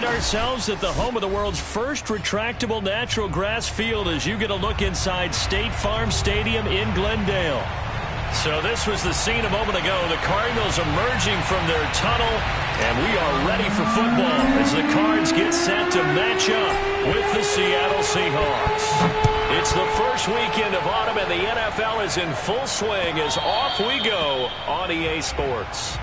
find ourselves at the home of the world's first retractable natural grass field as you get a look inside State Farm Stadium in Glendale. So this was the scene a moment ago. The Cardinals emerging from their tunnel, and we are ready for football as the Cards get set to match up with the Seattle Seahawks. It's the first weekend of autumn, and the NFL is in full swing as off we go on EA Sports.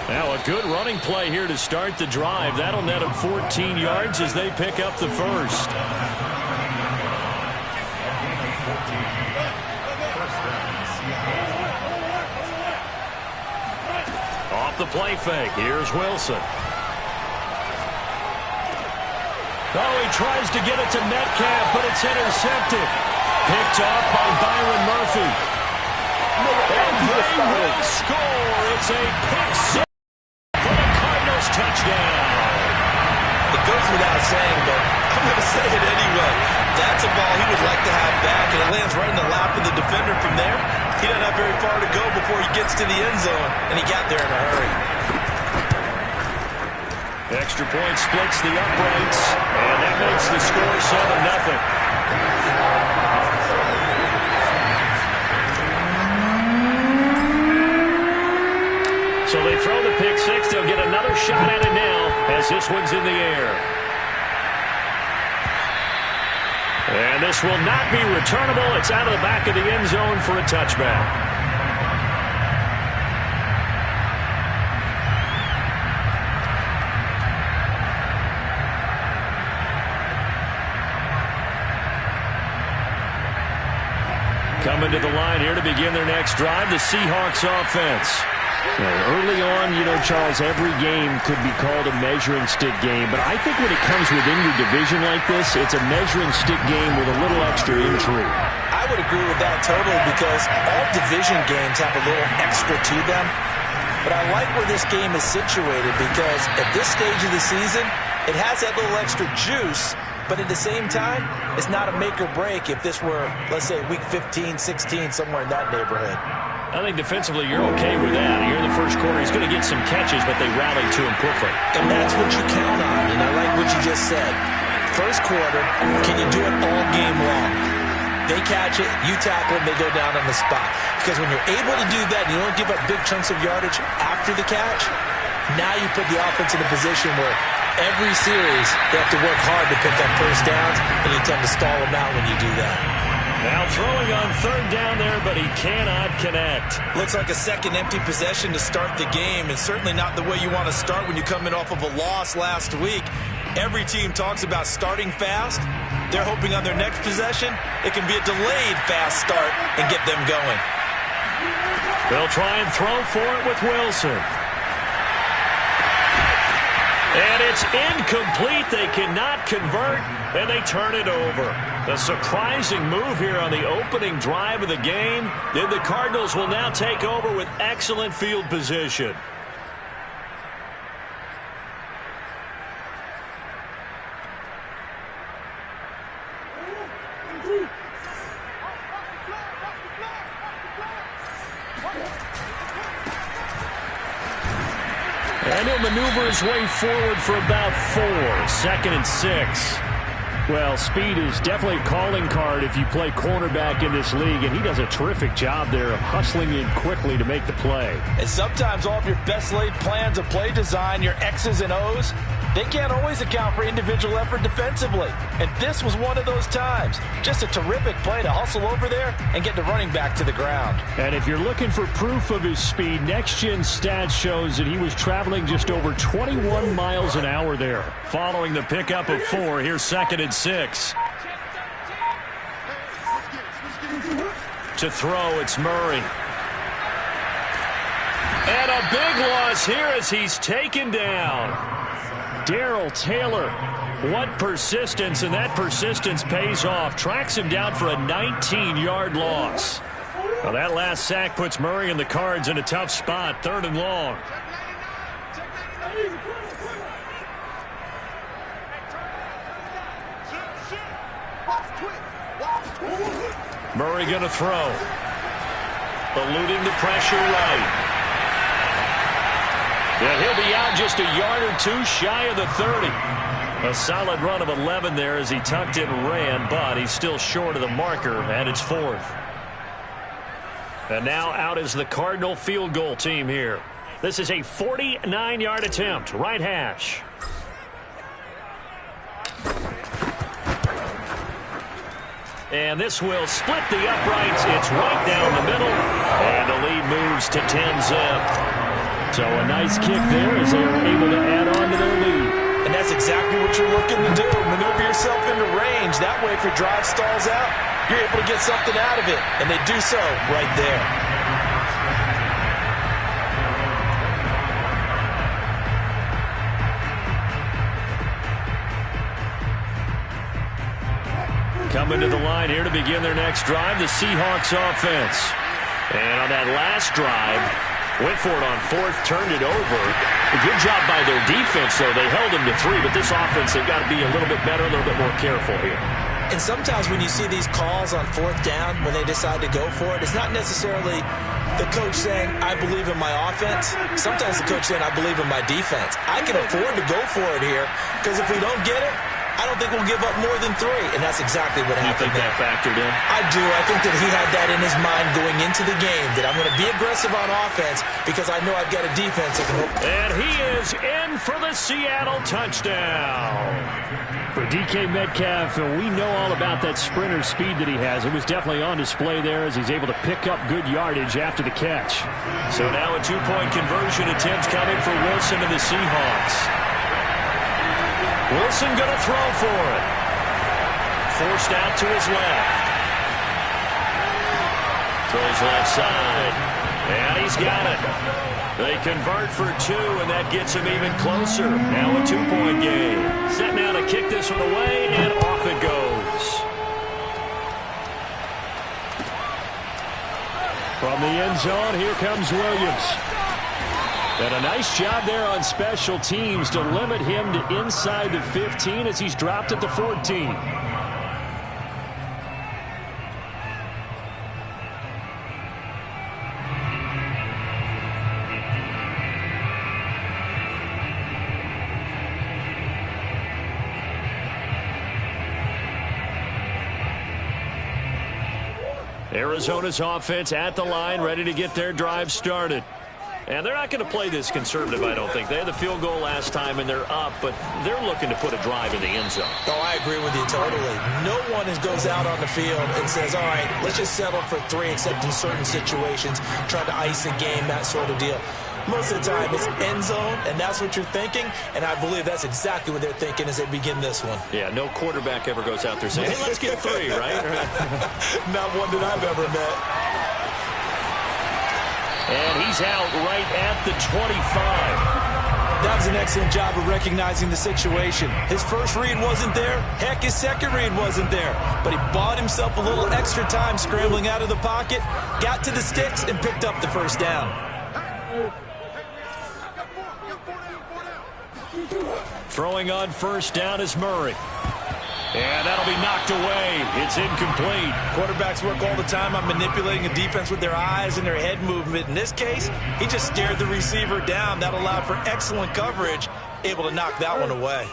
Now a good running play here to start the drive. That'll net them 14 yards as they pick up the first. Off the play fake. Here's Wilson. Oh, he tries to get it to Metcalf, but it's intercepted. Picked off by Byron Murphy. And they will score. It's a pick six. Touchdown. It goes without saying, but I'm going to say it anyway. That's a ball he would like to have back, and it lands right in the lap of the defender from there. He doesn't have very far to go before he gets to the end zone, and he got there in a hurry. Extra point splits the uprights, and that makes the score 7-0. So they throw the pick six. They'll get another shot at it now as this one's in the air. And this will not be returnable. It's out of the back of the end zone for a touchback. Coming to the line here to begin their next drive, the Seahawks offense. Early on, Charles, every game could be called a measuring stick game. But I think when it comes within your division like this, it's a measuring stick game with a little extra intrigue. I would agree with that totally because all division games have a little extra to them. But I like where this game is situated because at this stage of the season, it has that little extra juice. But at the same time, it's not a make or break if this were, let's say, week 15, 16, somewhere in that neighborhood. I think defensively you're okay with that. Here in the first quarter, he's going to get some catches, but they rallied to him quickly. And that's what you count on, and I like what you just said. First quarter, can you do it all game long? They catch it, you tackle them, they go down on the spot. Because when you're able to do that and you don't give up big chunks of yardage after the catch, now you put the offense in a position where every series they have to work hard to pick up first downs, and you tend to stall them out when you do that. Now throwing on third down there, but he cannot connect. Looks like a second empty possession to start the game, and certainly not the way you want to start when you're coming off of a loss last week. Every team talks about starting fast. They're hoping on their next possession, it can be a delayed fast start and get them going. They'll try and throw for it with Wilson. And it's incomplete. They cannot convert, and they turn it over. A surprising move here on the opening drive of the game. Then the Cardinals will now take over with excellent field position. And he'll maneuver his way forward for about 4. 2nd and 6. Well, speed is definitely a calling card if you play cornerback in this league, and he does a terrific job there of hustling in quickly to make the play. And sometimes all of your best laid plans of play design, your X's and O's, they can't always account for individual effort defensively. And this was one of those times. Just a terrific play to hustle over there and get the running back to the ground. And if you're looking for proof of his speed, Next Gen Stats shows that he was traveling just over 21 miles an hour there. Following the pickup of 4, here's 2nd and 6. To throw, it's Murray. And a big loss here as he's taken down. Darrell Taylor, what persistence, and that persistence pays off. Tracks him down for a 19-yard loss. Well, that last sack puts Murray and the Cards in a tough spot, 3rd and long. Murray going to throw. Eluding the pressure right. And he'll be out just a yard or two shy of the 30. A solid run of 11 there as he tucked it and ran, but he's still short of the marker, and it's 4th. And now out is the Cardinal field goal team here. This is a 49-yard attempt, right hash. And this will split the uprights. It's right down the middle, and the lead moves to 10-zip. So a nice kick there as they were able to add on to their lead. And that's exactly what you're looking to do. Maneuver yourself into range. That way, if your drive stalls out, you're able to get something out of it. And they do so right there. Coming to the line here to begin their next drive, the Seahawks offense. And on that last drive, went for it on 4th, turned it over. A good job by their defense, though. They held them to 3, but this offense, they've got to be a little bit better, a little bit more careful here. And sometimes when you see these calls on 4th down, when they decide to go for it, it's not necessarily the coach saying, I believe in my offense. Sometimes the coach saying, I believe in my defense. I can afford to go for it here, because if we don't get it, I don't think we'll give up more than 3, and that's exactly what happened. You think that factored in? I do. I think that he had that in his mind going into the game, that I'm going to be aggressive on offense because I know I've got a defense that can help. And he is in for the Seattle touchdown. For DK Metcalf, we know all about that sprinter speed that he has. It was definitely on display there as he's able to pick up good yardage after the catch. So now a 2-point conversion attempt coming for Wilson and the Seahawks. Wilson going to throw for it. Forced out to his left. Throws left side. And he's got it. They convert for 2, and that gets him even closer. Now a 2-point game. Set now to kick this one away, and off it goes. From the end zone, here comes Williams. And a nice job there on special teams to limit him to inside the 15 as he's dropped at the 14. Arizona's offense at the line, ready to get their drive started. And they're not going to play this conservative, I don't think. They had the field goal last time, and they're up, but they're looking to put a drive in the end zone. Oh, I agree with you totally. No one goes out on the field and says, all right, let's just settle for 3, except in certain situations, trying to ice the game, that sort of deal. Most of the time, it's end zone, and that's what you're thinking, and I believe that's exactly what they're thinking as they begin this one. Yeah, no quarterback ever goes out there saying, hey, let's get 3, right? Not one that I've ever met. And he's out right at the 25. That was an excellent job of recognizing the situation. His first read wasn't there. Heck, his second read wasn't there. But he bought himself a little extra time scrambling out of the pocket, got to the sticks, and picked up the first down. Throwing on first down is Murray. And that'll be knocked away. It's incomplete. Quarterbacks work all the time on manipulating a defense with their eyes and their head movement. In this case, he just stared the receiver down. That allowed for excellent coverage, able to knock that one away.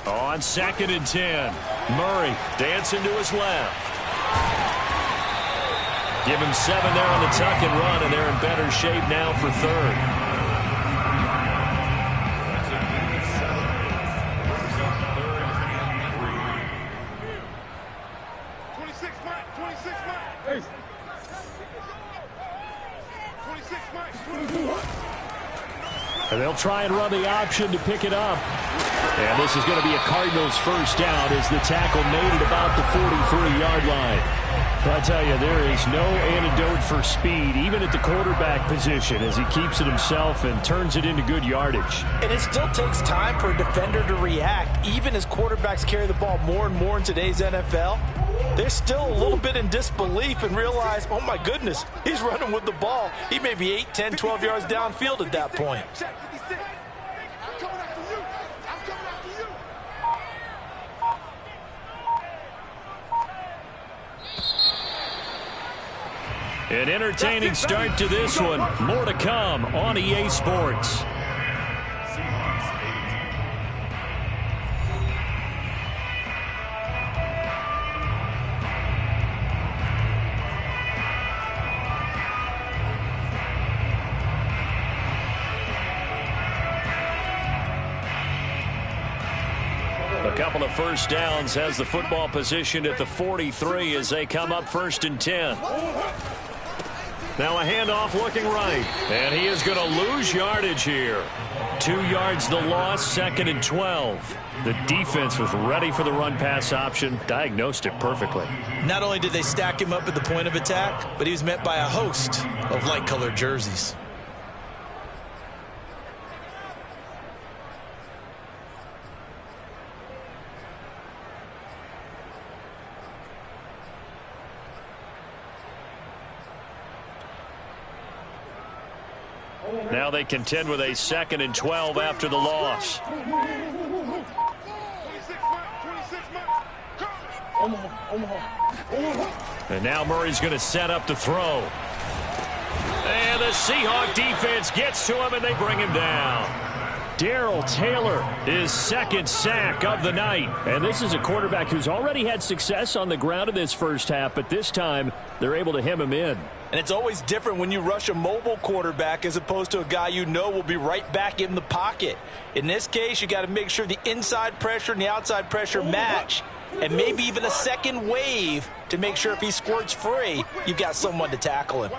On 2nd and 10, Murray dancing to his left. Give him 7 there on the tuck and run, and they're in better shape now for 3rd. And they'll try and run the option to pick it up. And this is going to be a Cardinals first down as the tackle made at about the 43-yard line. But I tell you, there is no antidote for speed, even at the quarterback position, as he keeps it himself and turns it into good yardage. And it still takes time for a defender to react, even as quarterbacks carry the ball more and more in today's NFL. they're still a little bit in disbelief and realize, oh my goodness, he's running with the ball. He may be 8, 10, 12 yards downfield at that point. An entertaining start to this one. More to come on EA Sports. A couple of first downs has the football positioned at the 43 as they come up 1st and 10. Now a handoff looking right, and he is going to lose yardage here. 2 yards the loss, 2nd and 12. The defense was ready for the run-pass option, diagnosed it perfectly. Not only did they stack him up at the point of attack, but he was met by a host of light-colored jerseys. Now they contend with a 2nd and 12 after the loss. And now Murray's going to set up to throw. And the Seahawk defense gets to him, and they bring him down. Darrell Taylor, his 2nd sack of the night. And this is a quarterback who's already had success on the ground in this first half, but this time they're able to hem him in. And it's always different when you rush a mobile quarterback as opposed to a guy you know will be right back in the pocket. In this case, you got to make sure the inside pressure and the outside pressure match, and maybe even a second wave to make sure if he squirts free, you've got someone to tackle him.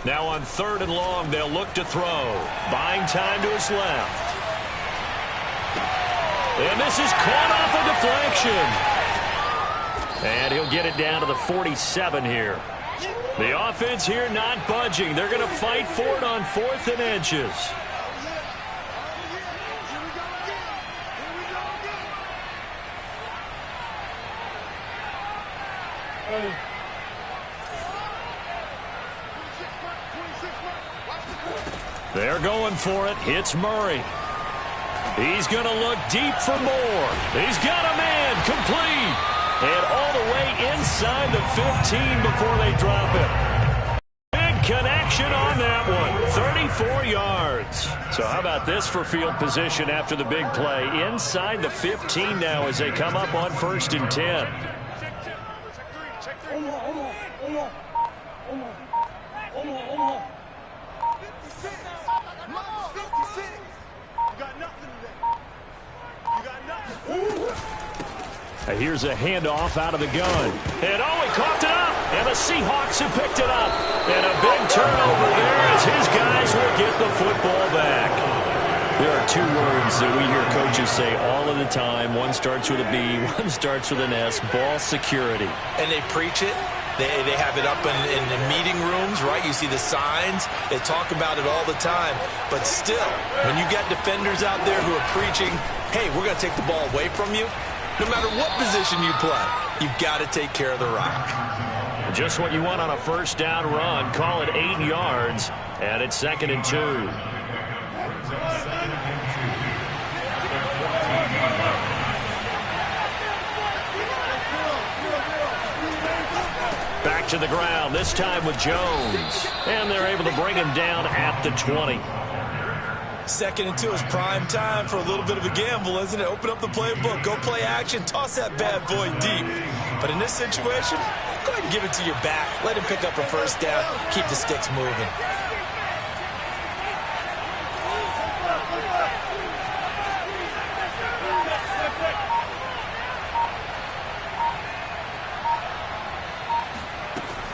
Now on 3rd and long, they'll look to throw. Buying time to his left. And this is caught off a deflection. And he'll get it down to the 47 here. The offense here not budging. They're going to fight for it on 4th and inches. They're going for it. It's Murray. He's going to look deep for more. He's got a man complete. And all the way inside the 15 before they drop it. Big connection on that one. 34 yards. So how about this for field position after the big play? Inside the 15 now as they come up on 1st and 10. Here's a handoff out of the gun. And oh, he coughed it up. And the Seahawks have picked it up. And a big turnover there as his guys will get the football back. There are 2 words that we hear coaches say all of the time. One starts with a B, one starts with an S. Ball security. And they preach it. They have it up in the meeting rooms, right? You see the signs. They talk about it all the time. But still, when you got defenders out there who are preaching, hey, we're going to take the ball away from you, no matter what position you play, you've got to take care of the rock. Just what you want on a first down run. Call it 8 yards, and it's 2nd and 2. Back to the ground, this time with Jones. And they're able to bring him down at the 20. 2nd and 2 is prime time for a little bit of a gamble, isn't it? Open up the playbook, go play action, toss that bad boy deep. But in this situation, go ahead and give it to your back. Let him pick up a first down, keep the sticks moving.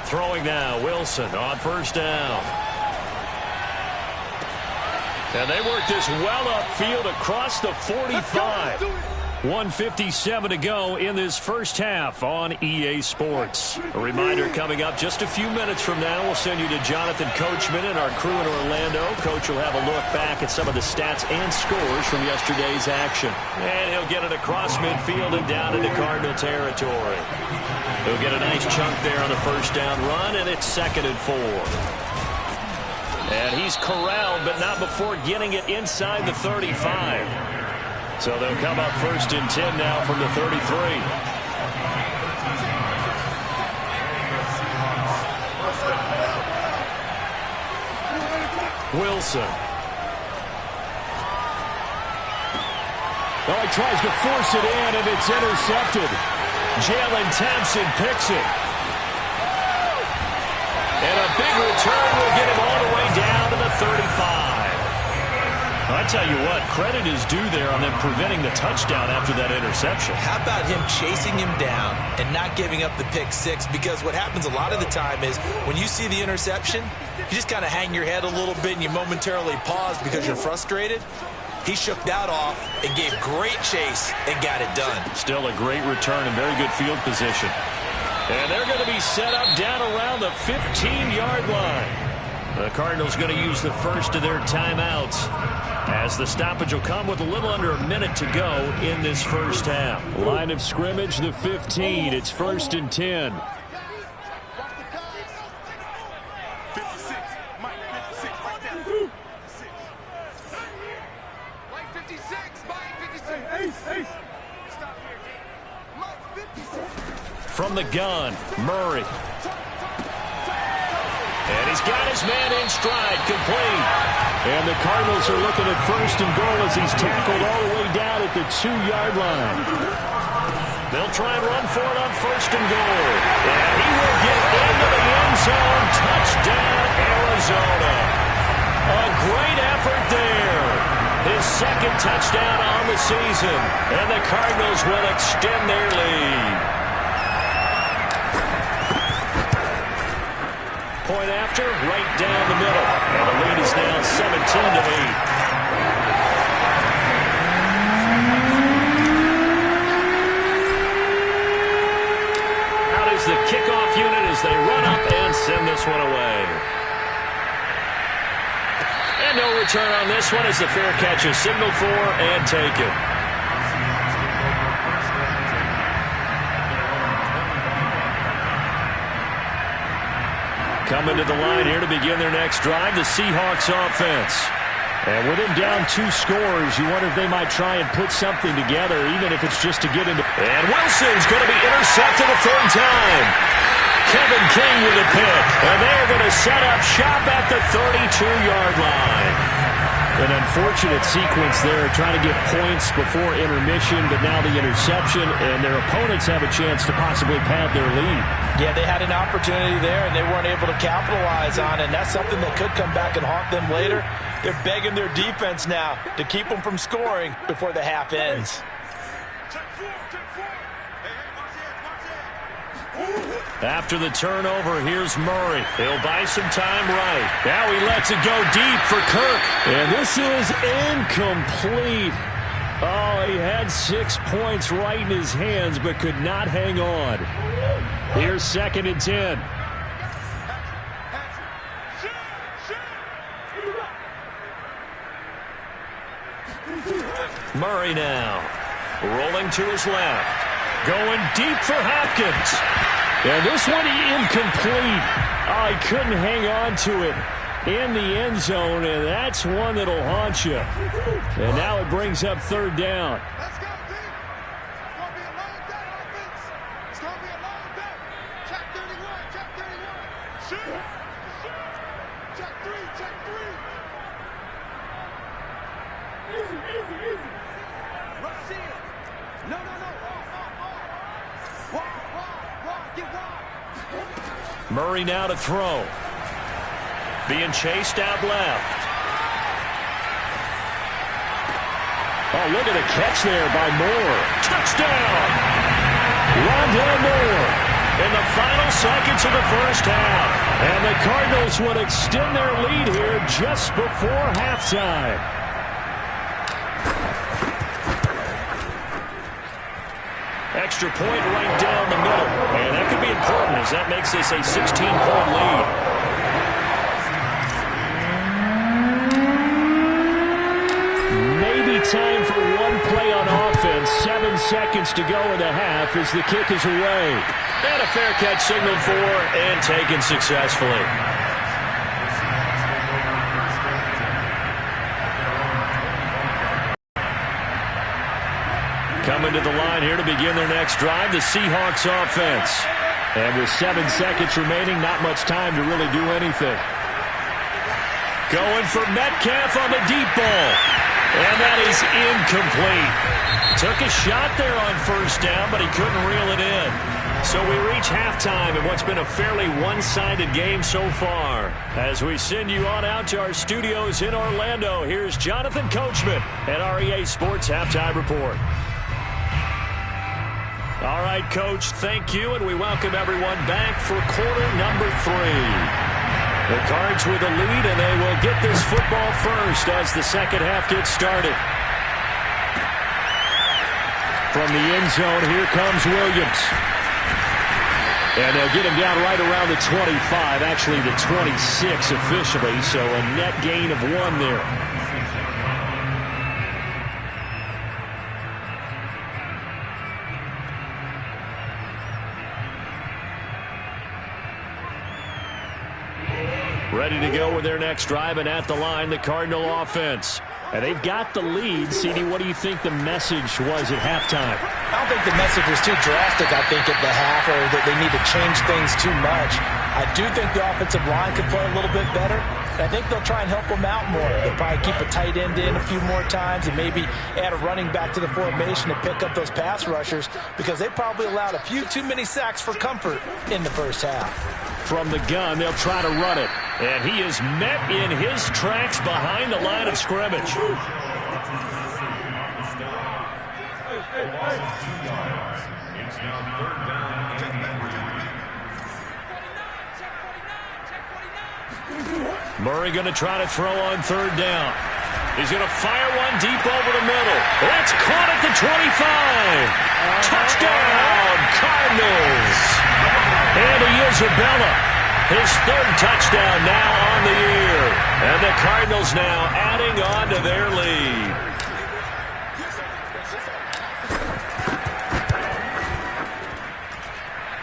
Throwing now, Wilson on 1st down. And they work this well upfield across the 45. 1:57 to go in this first half on EA Sports. A reminder coming up just a few minutes from now. We'll send you to Jonathan Coachman and our crew in Orlando. Coach will have a look back at some of the stats and scores from yesterday's action. And he'll get it across midfield and down into Cardinal territory. He'll get a nice chunk there on the first down run, and it's 2nd and 4. And he's corralled, but not before getting it inside the 35. So they'll come up 1st and 10 now from the 33. Wilson. Well, he tries to force it in, and it's intercepted. Jalen Thompson picks it. And a big return will get him all the way down to the 35. I tell you what, credit is due there on them preventing the touchdown after that interception. How about him chasing him down and not giving up the pick six? Because what happens a lot of the time is when you see the interception, you just kind of hang your head a little bit and you momentarily pause because you're frustrated. He shook that off and gave great chase and got it done. Still a great return and very good field position. And they're going to be set up down around the 15-yard line. The Cardinals going to use the first of their timeouts, as the stoppage will come with a little under a minute to go in this first half. Line of scrimmage, the 15. It's 1st and 10. From the gun, Murray. And he's got his man in stride, complete. And the Cardinals are looking at 1st and goal as he's tackled all the way down at the 2-yard line. They'll try and run for it on 1st and goal. And he will get into the end zone. Touchdown, Arizona. A great effort there. His 2nd touchdown on the season. And the Cardinals will extend their lead. Point after, right down the middle. And the lead is now 17-8. Out is the kickoff unit as they run up and send this one away. And no return on this one as the fair catch is signaled for and taken. Coming to the line here to begin their next drive, the Seahawks offense. And with him down 2 scores, you wonder if they might try and put something together, even if it's just to get into... And Wilson's going to be intercepted a 3rd time. Kevin King with a pick. And they're going to set up shop at the 32-yard line. An unfortunate sequence there, trying to get points before intermission, but now the interception, and their opponents have a chance to possibly pad their lead. Yeah, they had an opportunity there, and they weren't able to capitalize on it, and that's something that could come back and haunt them later. They're begging their defense now to keep them from scoring before the half ends. After the turnover, here's Murray. He'll buy some time right. Now he lets it go deep for Kirk. And this is incomplete. Oh, he had 6 points right in his hands, but could not hang on. Here's 2nd and 10. Murray now. Rolling to his left. Going deep for Hopkins. And this one incomplete. Oh, he couldn't hang on to it in the end zone, and that's one that'll haunt you. And now it brings up 3rd down. Let's go, team. It's going to be a long day. It's going to be a long day. Check 31, check 31. Shoot. Check 3, check 3. Easy, easy, easy. Rush in. No. Murray now to throw. Being chased out left. Oh, look at the catch there by Moore. Touchdown! Rondell Moore in the final seconds of the first half. And the Cardinals would extend their lead here just before halftime. extra point right down the middle. And that could be important as that makes this a 16-point lead. Maybe time for one play on offense. 7 seconds to go in the half as the kick is away. And a fair catch signaled for and taken successfully. Coming to the line here to begin their next drive, the Seahawks offense. And with 7 seconds remaining, not much time to really do anything. Going for Metcalf on the deep ball. And that is incomplete. Took a shot there on first down, but he couldn't reel it in. So we reach halftime in what's been a fairly one-sided game so far. As we send you on out to our studios in Orlando, here's Jonathan Coachman at REA Sports Halftime Report. All right, Coach, thank you, and we welcome everyone back for quarter number 3. The Cards with a lead, and they will get this football first as the second half gets started. From the end zone, here comes Williams. And they'll get him down right around the 25, actually the 26 officially, so a net gain of 1 there. Ready to go with their next drive, and at the line, the Cardinal offense. And they've got the lead. CD, what do you think the message was at halftime? I don't think the message was too drastic, I think, at the half, or that they need to change things too much. I do think the offensive line could play a little bit better. I think they'll try and help them out more. They'll probably keep a tight end in a few more times and maybe add a running back to the formation to pick up those pass rushers, because they probably allowed a few too many sacks for comfort in the first half. From the gun, they'll try to run it. And he is met in his tracks behind the line of scrimmage. Murray going to try to throw on third down. He's going to fire one deep over the middle. That's caught at the 25. Touchdown, Cardinals. And Isabella, his third touchdown now on the year. And the Cardinals now adding on to their lead.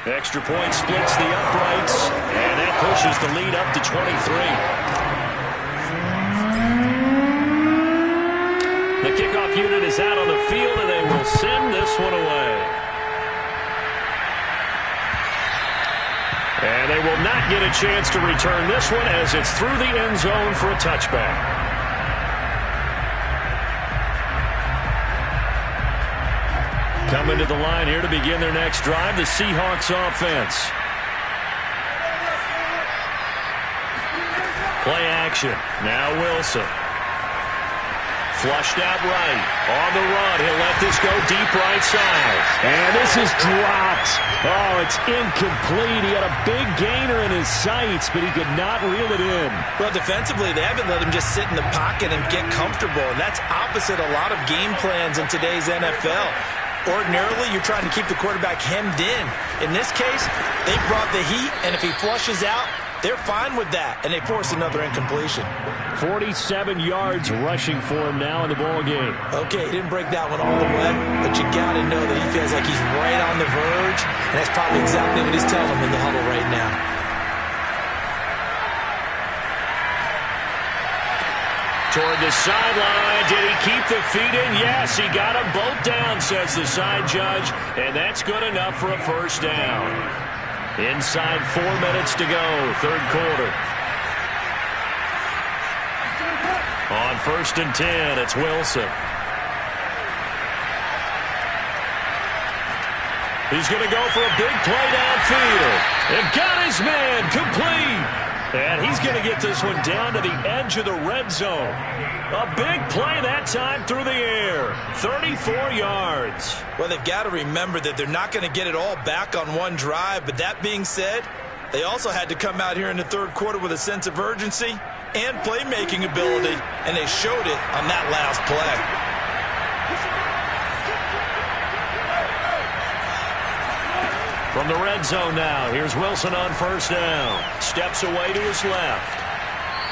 Extra point splits the uprights, and that pushes the lead up to 23. The kickoff unit is out on the field, and they will send this one away. And they will not get a chance to return this one as it's through the end zone for a touchback. Coming to the line here to begin their next drive, the Seahawks offense. Play action. Now Wilson. Flushed out right. On the run. He'll let this go deep right side. And this is dropped. Oh, it's incomplete. He had a big gainer in his sights, but he could not reel it in. Well, defensively, they haven't let him just sit in the pocket and get comfortable. And that's opposite a lot of game plans in today's NFL. Ordinarily, you're trying to keep the quarterback hemmed in. In this case, they brought the heat, and if he flushes out, they're fine with that, and they force another incompletion. 47 yards rushing for him now in the ball game. Okay, he didn't break that one all the way, but you got to know that he feels like he's right on the verge, and that's probably exactly what he's telling them in the huddle right now. Toward the sideline. Did he keep the feet in? Yes, he got them both down, says the side judge, and that's good enough for a first down. Inside 4 minutes to go, third quarter. On 1st and 10, it's Wilson. He's going to go for a big play downfield. And got his man complete. And he's going to get this one down to the edge of the red zone. A big play that time through the air. 34 yards. Well, they've got to remember that they're not going to get it all back on one drive. But that being said, they also had to come out here in the third quarter with a sense of urgency and playmaking ability. And they showed it on that last play. From the red zone now, here's Wilson on first down. Steps away to his left.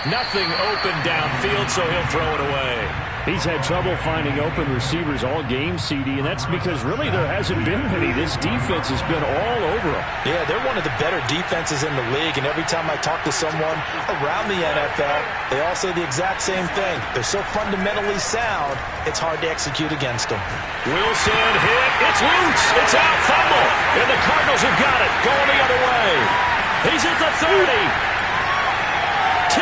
Nothing open downfield, so he'll throw it away. He's had trouble finding open receivers all game, CD, and that's because really there hasn't been any. This defense has been all over him. Yeah, they're one of the better defenses in the league, and every time I talk to someone around the NFL, they all say the exact same thing. They're so fundamentally sound, it's hard to execute against them. Wilson hit. It's loose. It's out. Fumble. And the Cardinals have got it. Going the other way. He's at the 30. 10, 5,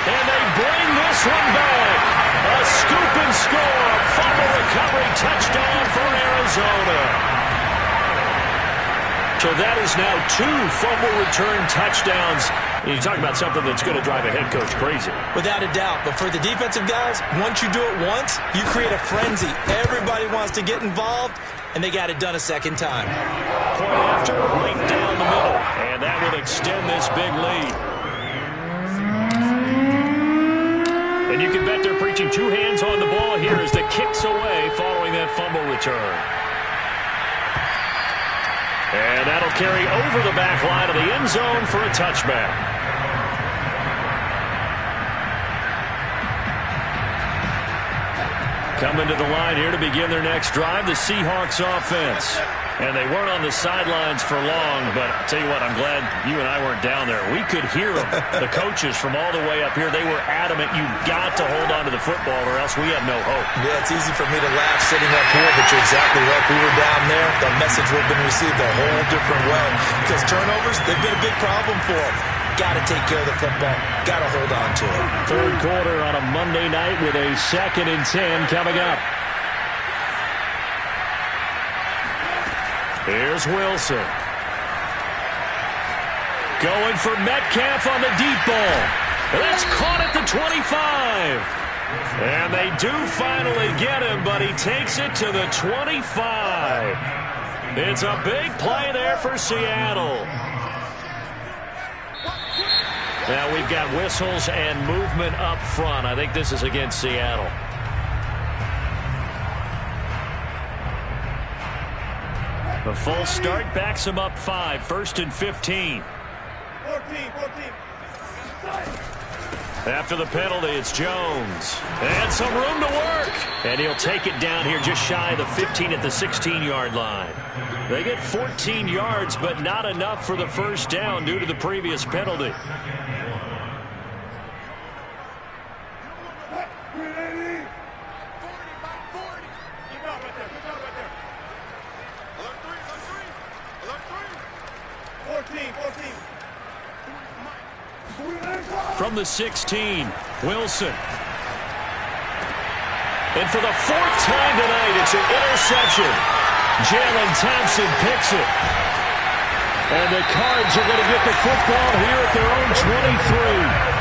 and they bring this one back. A scoop and score. Fumble recovery touchdown for Arizona. So that is now 2 fumble return touchdowns. You talk about something that's going to drive a head coach crazy. Without a doubt. But for the defensive guys, once you do it once, you create a frenzy. Everybody wants to get involved, and they got it done a second time. Point after, right down the middle. And that will extend this big lead. And you can bet they're preaching 2 hands on the ball here as the kick's away following that fumble return. And that'll carry over the back line of the end zone for a touchback. Coming to the line here to begin their next drive, the Seahawks offense. And they weren't on the sidelines for long, but I'll tell you what, I'm glad you and I weren't down there. We could hear them, the coaches from all the way up here. They were adamant, you've got to hold on to the football or else we have no hope. Yeah, it's easy for me to laugh sitting up here, but you're exactly right. We were down there. That message would have been received a whole different way. Because turnovers, they've been a big problem for them. Got to take care of the football. Got to hold on to it. Third quarter on a Monday night with a 2nd and 10 coming up. Here's Wilson. Going for Metcalf on the deep ball. That's caught at the 25. And they do finally get him, but he takes it to the 25. It's a big play there for Seattle. Now we've got whistles and movement up front. I think this is against Seattle. The full start backs him up 5, 1st and 15. 14. After the penalty, it's Jones. And some room to work. And he'll take it down here just shy of the 15 at the 16-yard line. They get 14 yards, but not enough for the first down due to the previous penalty. From the 16, Wilson. And for the 4th time tonight, it's an interception. Jalen Thompson picks it. And the Cards are going to get the football here at their own 23.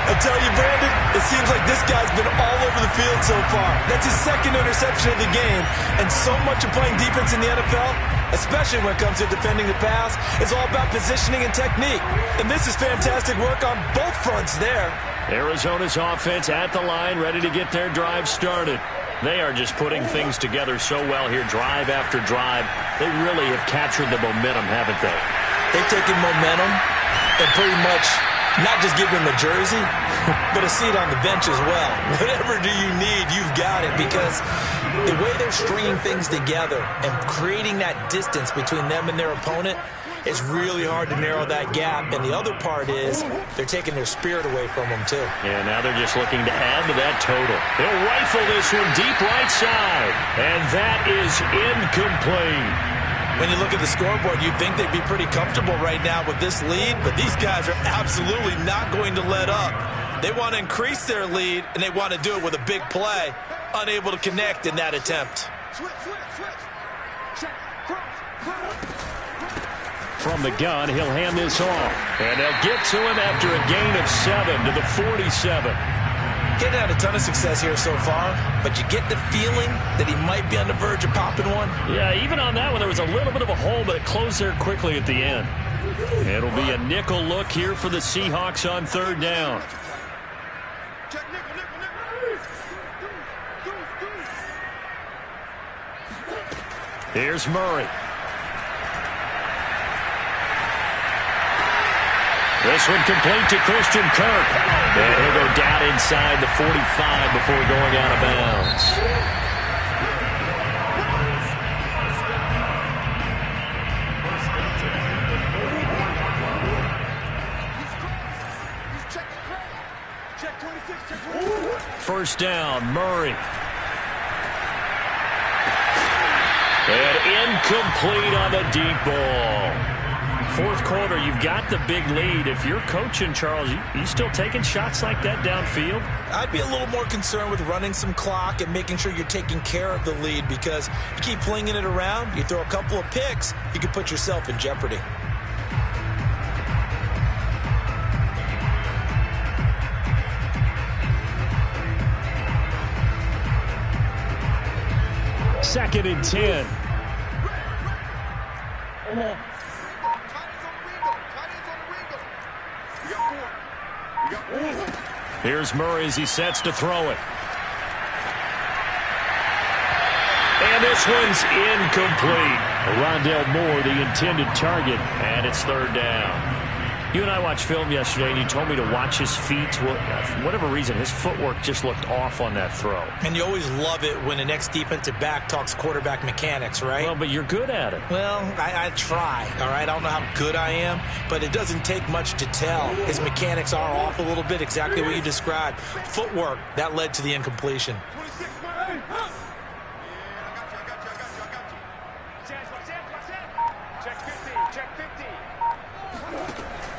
I tell you, Brandon, it seems like this guy's been all over the field so far. That's his 2nd interception of the game. And so much of playing defense in the NFL, especially when it comes to defending the pass, is all about positioning and technique. And this is fantastic work on both fronts there. Arizona's offense at the line, ready to get their drive started. They are just putting things together so well here, drive after drive. They really have captured the momentum, haven't they? They've taken momentum and pretty much not just give them a jersey, but a seat on the bench as well. Whatever do you need, you've got it, because the way they're stringing things together and creating that distance between them and their opponent, it's really hard to narrow that gap. And the other part is they're taking their spirit away from them, too. Yeah, now they're just looking to add to that total. They'll rifle this one deep right side. And that is incomplete. When you look at the scoreboard, you'd think they'd be pretty comfortable right now with this lead, but these guys are absolutely not going to let up. They want to increase their lead, and they want to do it with a big play. Unable to connect in that attempt. From the gun, he'll hand this off. And they'll get to him after a gain of 7 to the 47. Getting had a ton of success here so far, but you get the feeling that he might be on the verge of popping one. Yeah, even on that one, there was a little bit of a hole, but it closed there quickly at the end. It'll be a nickel look here for the Seahawks on 3rd down. Here's Murray. This one complete to Christian Kirk. And he'll go down inside the 45 before going out of bounds. First down, Murray. And incomplete on the deep ball. Fourth quarter, you've got the big lead. If you're coaching, Charles, you still taking shots like that downfield? I'd be a little more concerned with running some clock and making sure you're taking care of the lead, because you keep flinging it around, you throw a couple of picks, you could put yourself in jeopardy. Second and 10. Here's Murray as he sets to throw it. And this one's incomplete. Rondale Moore, the intended target, and it's third down. You and I watched film yesterday, and you told me to watch his feet. For whatever reason, his footwork just looked off on that throw. And you always love it when the next defensive back talks quarterback mechanics, right? Well, but you're good at it. Well, I try, all right? I don't know how good I am, but it doesn't take much to tell. His mechanics are off a little bit, exactly what you described. Footwork, that led to the incompletion.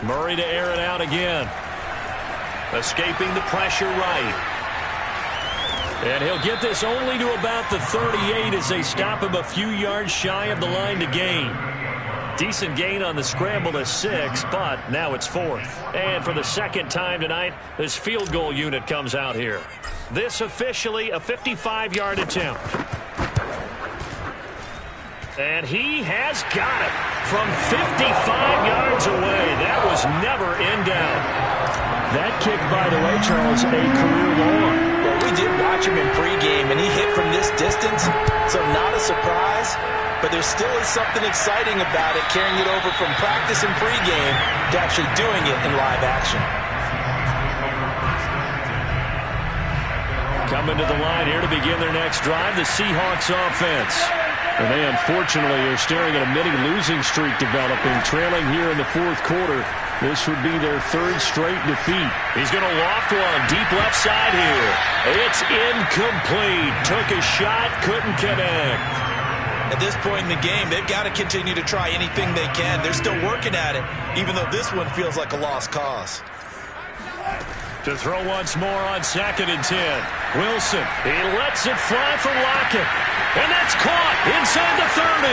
Murray to air it out again. Escaping the pressure right. And he'll get this only to about the 38 as they stop him a few yards shy of the line to gain. Decent gain on the scramble to 6, but now it's fourth. And for the second time tonight, this field goal unit comes out here. This officially a 55-yard attempt. And he has got it from 55 yards away. That was never in doubt. That kick, by the way, Charles, a career long. Well, we did watch him in pregame, and he hit from this distance, so not a surprise. But there still is something exciting about it, carrying it over from practice and pregame to actually doing it in live action. Coming to the line here to begin their next drive, the Seahawks offense. And they unfortunately are staring at a mini losing streak developing, trailing here in the fourth quarter. This would be their third straight defeat. He's going to loft one deep left side here. It's incomplete. Took a shot, couldn't connect. At this point in the game, they've got to continue to try anything they can. They're still working at it, even though this one feels like a lost cause. To throw once more on second and 10. Wilson, he lets it fly for Lockett. And that's caught inside the 30.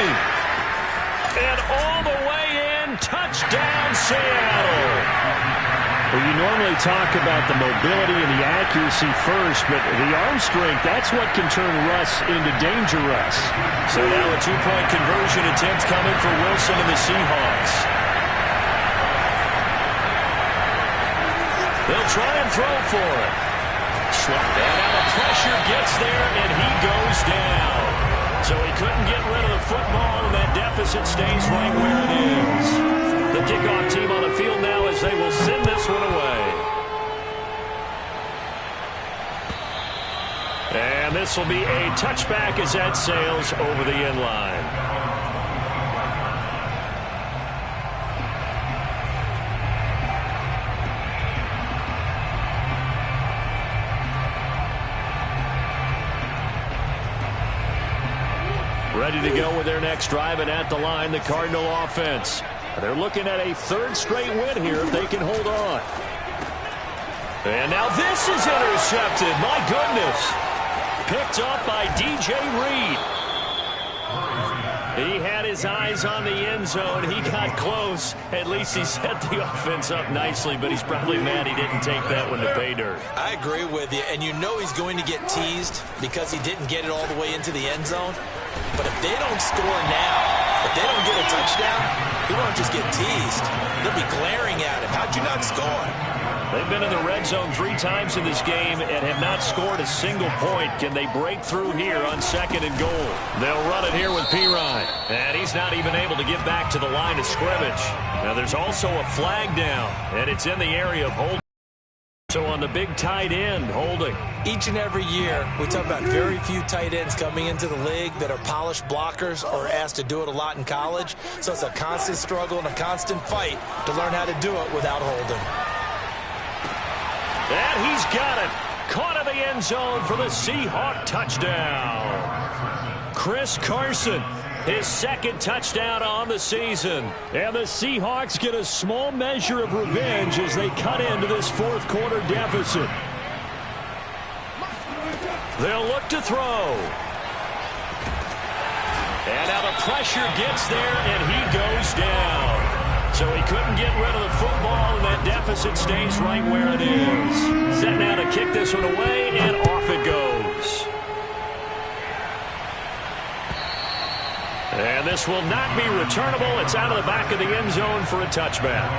And all the way in, touchdown Seattle. Well, you normally talk about the mobility and the accuracy first, but the arm strength, that's what can turn Russ into Danger Russ. So now a two-point conversion attempt coming for Wilson and the Seahawks. They'll try and throw for it. And now the pressure gets there, and he goes down. So he couldn't get rid of the football, and that deficit stays right where it is. The kickoff team on the field now as they will send this one away. And this will be a touchback as that sails over the end line. Ready to go with their next drive, and at the line, the Cardinal offense. They're looking at a third straight win here if they can hold on. And now this is intercepted. My goodness. Picked up by DJ Reed. He had his eyes on the end zone. He got close. At least he set the offense up nicely, but he's probably mad he didn't take that one to pay dirt. I agree with you, and you know he's going to get teased because he didn't get it all the way into the end zone. But if they don't score now, if they don't get a touchdown, he won't just get teased. They'll be glaring at him. How'd you not score? They've been in the red zone 3 times in this game and have not scored a single point. Can they break through here on 2nd and goal? They'll run it here with Pirine. And he's not even able to get back to the line of scrimmage. Now there's also a flag down, and it's in the area of holding. So on the big tight end, holding. Each and every year, we talk about very few tight ends coming into the league that are polished blockers or asked to do it a lot in college. So it's a constant struggle and a constant fight to learn how to do it without holding. And he's got it. Caught in the end zone for the Seahawk touchdown. Chris Carson, his 2nd touchdown on the season. And the Seahawks get a small measure of revenge as they cut into this 4th quarter deficit. They'll look to throw. And now the pressure gets there, and he goes down. So he couldn't get rid of the football, and that deficit stays right where it is. Set now to kick this one away, and off it goes. And this will not be returnable. It's out of the back of the end zone for a touchback.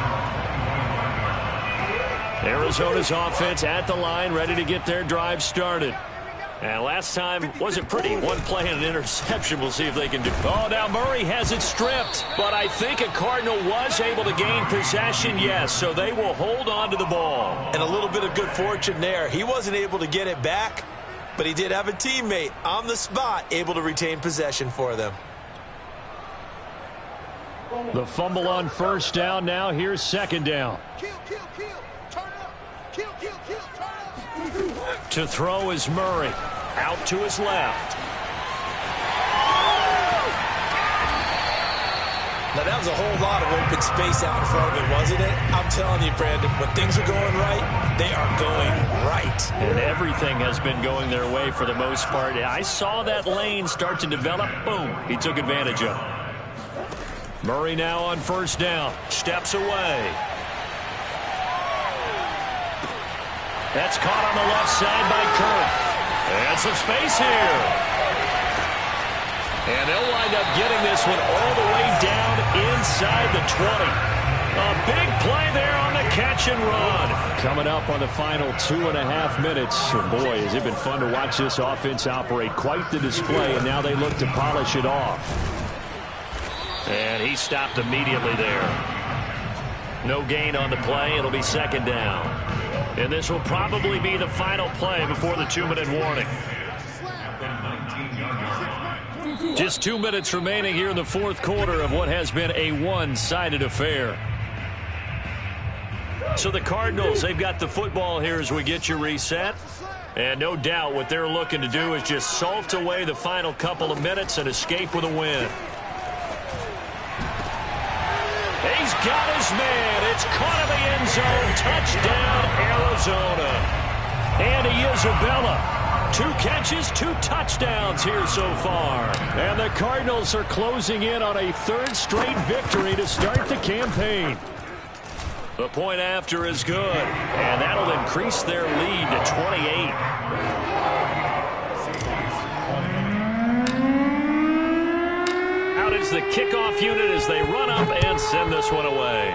Arizona's offense at the line, ready to get their drive started. And last time wasn't pretty. One play and an interception. We'll see if they can do. Oh, now Murray has it stripped. But I think a Cardinal was able to gain possession, yes. So they will hold on to the ball. And a little bit of good fortune there. He wasn't able to get it back, but he did have a teammate on the spot able to retain possession for them. The fumble on 1st down. Now here's 2nd down. Kill, kill, kill. Turn up. Kill, kill, kill. Turn up. To throw is Murray. Out to his left. Now, that was a whole lot of open space out in front of him, wasn't it? I'm telling you, Brandon, when things are going right, they are going right. And everything has been going their way for the most part. I saw that lane start to develop. Boom. He took advantage of it. Murray now on 1st down. Steps away. That's caught on the left side by Kirk. And some space here. And they'll wind up getting this one all the way down inside the 20. A big play there on the catch and run. Coming up on the final 2.5 minutes. And boy, has it been fun to watch this offense operate. Quite the display, and now they look to polish it off. And he stopped immediately there. No gain on the play. It'll be 2nd down. And this will probably be the final play before the 2-minute warning. Just 2 minutes remaining here in the 4th quarter of what has been a one-sided affair. So the Cardinals, they've got the football here as we get you reset. And no doubt what they're looking to do is just salt away the final couple of minutes and escape with a win. He's got his man. It's caught in the end zone. Touchdown, Arizona. And Isabella. 2 catches, 2 touchdowns here so far. And the Cardinals are closing in on a 3rd straight victory to start the campaign. The point after is good. And that'll increase their lead to 28. The kickoff unit as they run up and send this one away.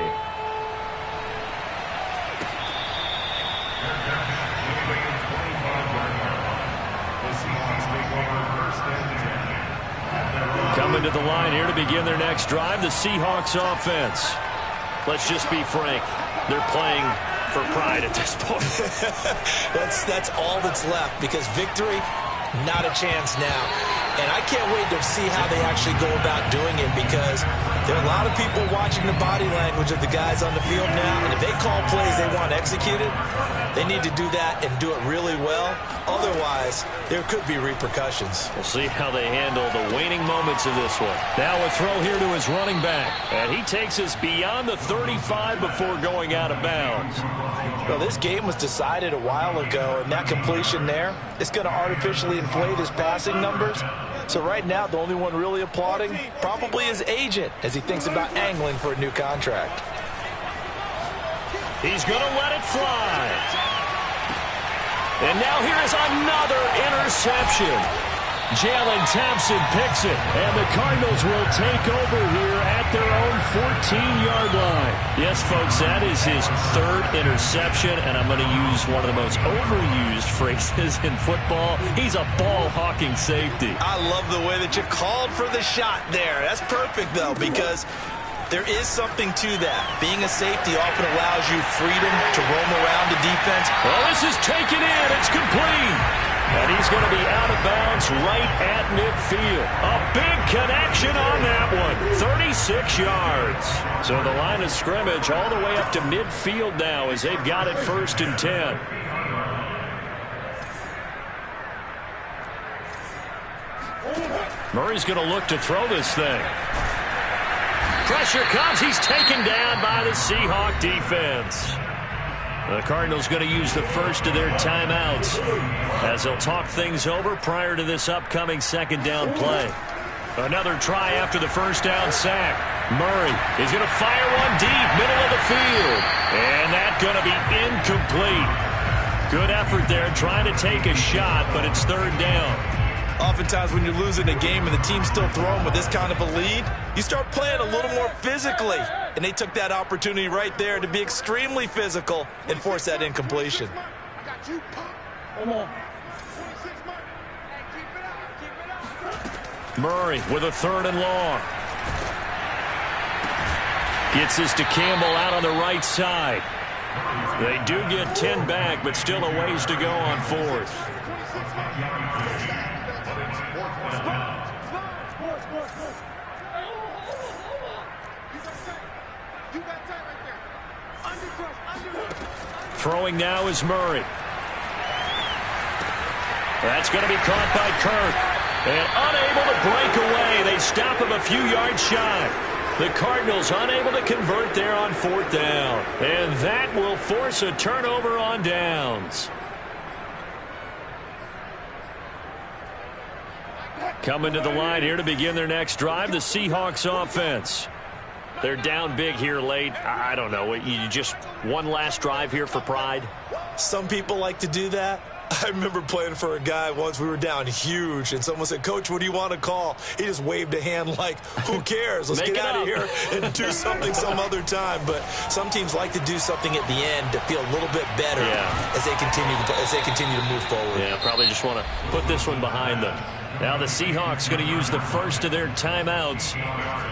Coming to the line here to begin their next drive, the Seahawks offense. Let's just be frank. They're playing for pride at this point. That's all that's left, because victory, not a chance now. And I can't wait to see how they actually go about doing it, because there are a lot of people watching the body language of the guys on the field now, and if they call plays they want executed, they need to do that and do it really well. Otherwise, there could be repercussions. We'll see how they handle the waning moments of this one. Now a throw here to his running back, and he takes us beyond the 35 before going out of bounds. Well, this game was decided a while ago, and that completion there is going to artificially inflate his passing numbers. So right now, the only one really applauding probably his agent as he thinks about angling for a new contract. He's going to let it fly. And now here is another interception. Jalen Thompson picks it, and the Cardinals will take over here at their own 14-yard line. Yes, folks, that is his third interception, and I'm going to use one of the most overused phrases in football. He's a ball-hawking safety. I love the way that you called for the shot there. That's perfect, though, because there is something to that. Being a safety often allows you freedom to roam around the defense. Well, this is taken in. It's complete. And he's going to be out of bounds right at midfield. A big connection on that one. 36 yards. So the line of scrimmage all the way up to midfield now as they've got it 1st and 10. Murray's going to look to throw this thing. Pressure comes. He's taken down by the Seahawk defense. The Cardinals going to use the first of their timeouts as they'll talk things over prior to this upcoming 2nd down play. Another try after the first down sack. Murray is going to fire one deep, middle of the field. And that's going to be incomplete. Good effort there trying to take a shot, but it's 3rd down. Oftentimes when you're losing a game and the team's still throwing with this kind of a lead, you start playing a little more physically. And they took that opportunity right there to be extremely physical and force that incompletion. Murray with a 3rd and long. Gets this to Campbell out on the right side. They do get 10 back, but still a ways to go on 4th. Throwing now is Murray. That's going to be caught by Kirk. And unable to break away. They stop him a few yards shy. The Cardinals unable to convert there on 4th down. And that will force a turnover on downs. Coming to the line here to begin their next drive, the Seahawks offense. They're down big here late. I don't know. You just one last drive here for pride? Some people like to do that. I remember playing for a guy once. We were down huge, and someone said, "Coach, what do you want to call?" He just waved a hand like, who cares? Let's get out of here and do something some other time. But some teams like to do something at the end to feel a little bit better as they continue to move forward. Yeah, probably just want to put this one behind them. Now the Seahawks going to use the first of their timeouts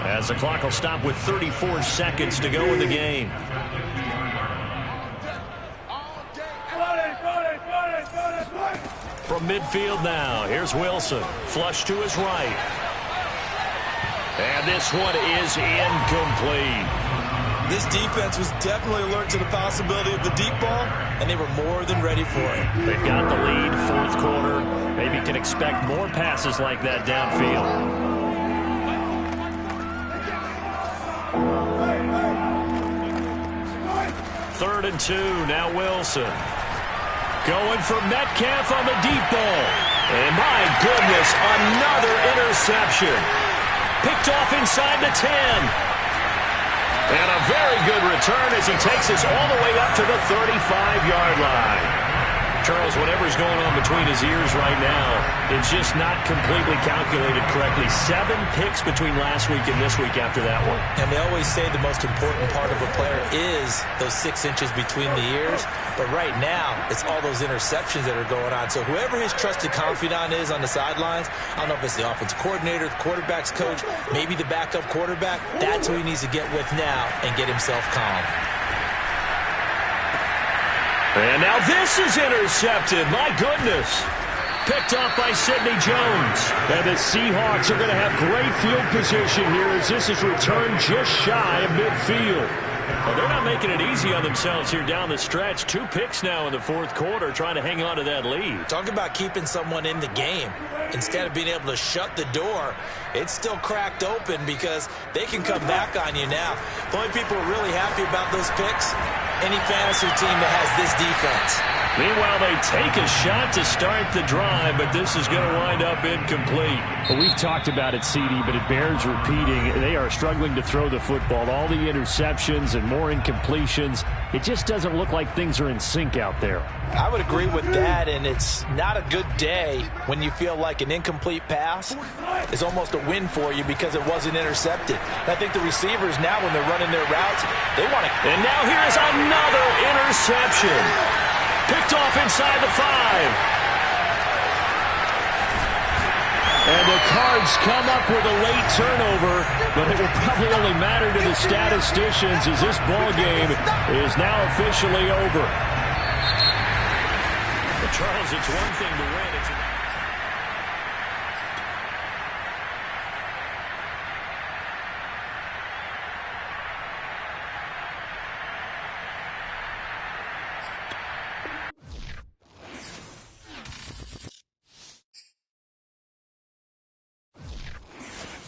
as the clock will stop with 34 seconds to go in the game. From midfield now, here's Wilson. Flush to his right. And this one is incomplete. This defense was definitely alert to the possibility of the deep ball, and they were more than ready for it. They've got the lead, 4th quarter. Maybe can expect more passes like that downfield. 3rd and 2, now Wilson. Going for Metcalf on the deep ball. And my goodness, another interception. Picked off inside the 10. And a very good return as he takes us all the way up to the 35-yard line. Charles, whatever's going on between his ears right now, it's just not completely calculated correctly. 7 picks between last week and this week after that one. And they always say the most important part of a player is those 6 inches between the ears. But right now, it's all those interceptions that are going on. So whoever his trusted confidant is on the sidelines, I don't know if it's the offensive coordinator, the quarterback's coach, maybe the backup quarterback, that's who he needs to get with now and get himself calm. And now this is intercepted. My goodness. Picked off by Sidney Jones. And the Seahawks are going to have great field position here as this is returned just shy of midfield. Well, they're not making it easy on themselves here down the stretch. 2 picks now in the 4th quarter trying to hang on to that lead. Talk about keeping someone in the game. Instead of being able to shut the door, it's still cracked open because they can come back on you now. The only people who are really happy about those picks, any fantasy team that has this defense. Meanwhile, they take a shot to start the drive, but this is going to wind up incomplete. Well, we've talked about it, CD, but it bears repeating. They are struggling to throw the football. All the interceptions and more incompletions. it just doesn't look like things are in sync out there. I would agree with that, and it's not a good day when you feel like an incomplete pass is almost a win for you because it wasn't intercepted. I think the receivers now, when they're running their routes, they want to... And now here's another interception. Picked off inside the 5. And the Cards come up with a late turnover, but it will probably only matter to the statisticians as this ball game is now officially over. But Charles, it's one thing to win. It's